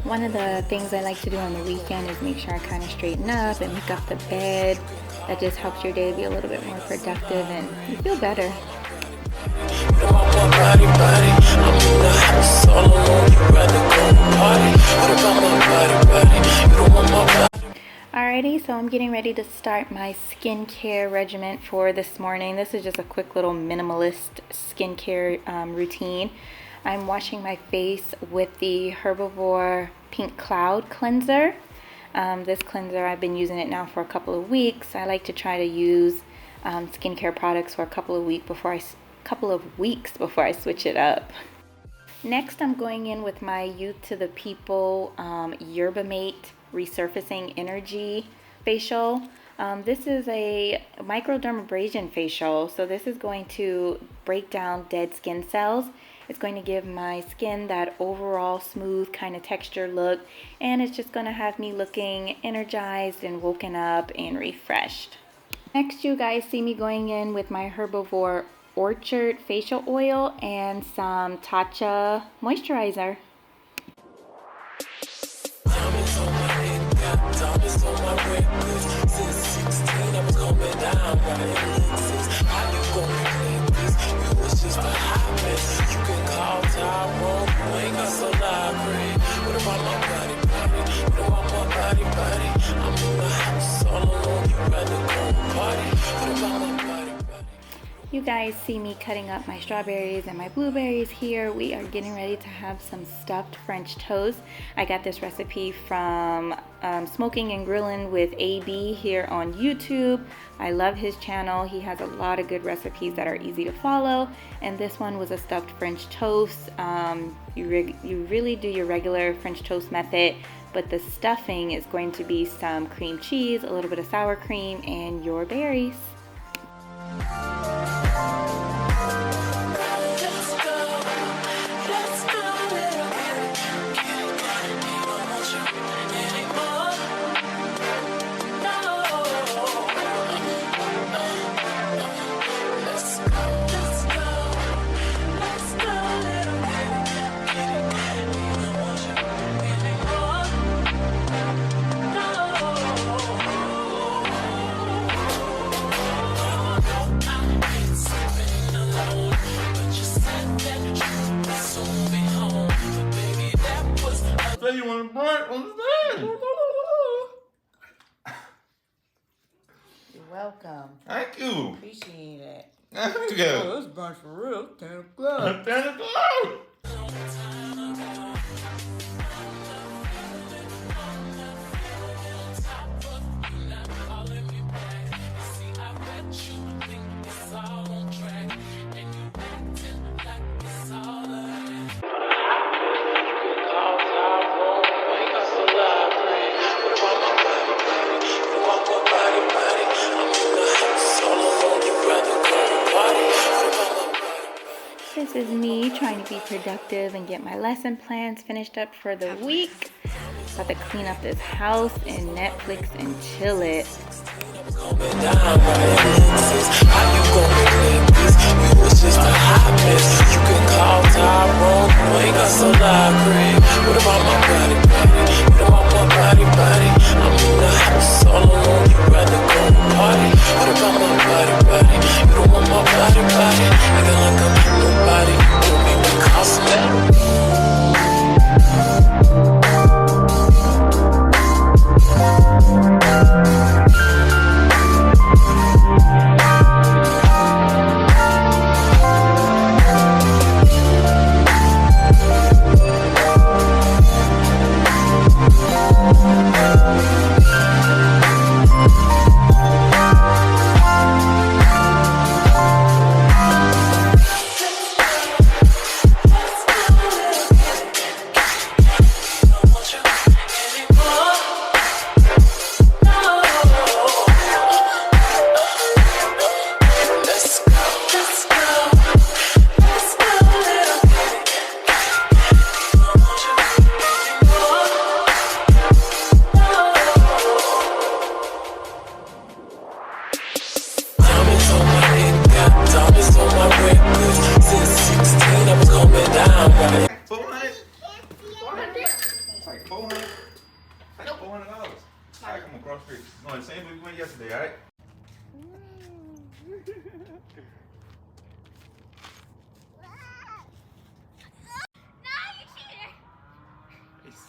One of the things I like to do on the weekend is make sure I kind of straighten up and make up the bed. That just helps your day be a little bit more productive and you feel better. Alrighty, so I'm getting ready to start my skincare regimen for this morning. This is just a quick little minimalist skincare routine. I'm washing my face with the Herbivore Pink Cloud Cleanser. This cleanser, I've been using it now for a couple of weeks. I like to try to use skincare products for a couple of weeks before I switch it up. Next, I'm going in with my Youth to the People Yerba Resurfacing Energy Facial. This is a microdermabrasion facial, so this is going to break down dead skin cells. It's going to give my skin that overall smooth kind of texture look, and it's just going to have me looking energized and woken up and refreshed. Next, you guys see me going in with my Herbivore Orchid facial oil and some Tatcha moisturizer. You guys see me cutting up my strawberries and my blueberries here. We are getting ready to have some stuffed French toast. I got this recipe from Smoking and Grilling with AB here on YouTube. I love his channel. He has a lot of good recipes that are easy to follow. And this one was a stuffed French toast. You really do your regular French toast method, but the stuffing is going to be some cream cheese, a little bit of sour cream, and your berries. You want to burn? You're welcome. Thank you. Appreciate it. Thank you. Oh, this burnt for real. 10 o'clock. 10 o'clock. This is me trying to be productive and get my lesson plans finished up for the week. About to clean up this house and Netflix and chill it.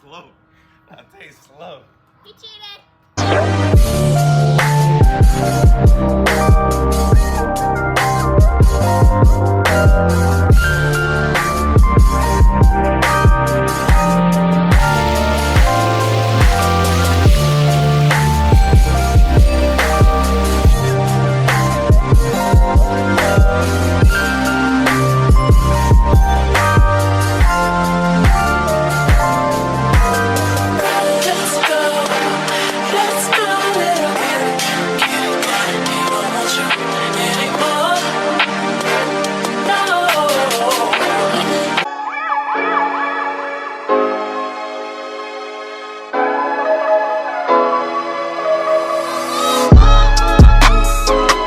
slow. I taste slow. He cheated.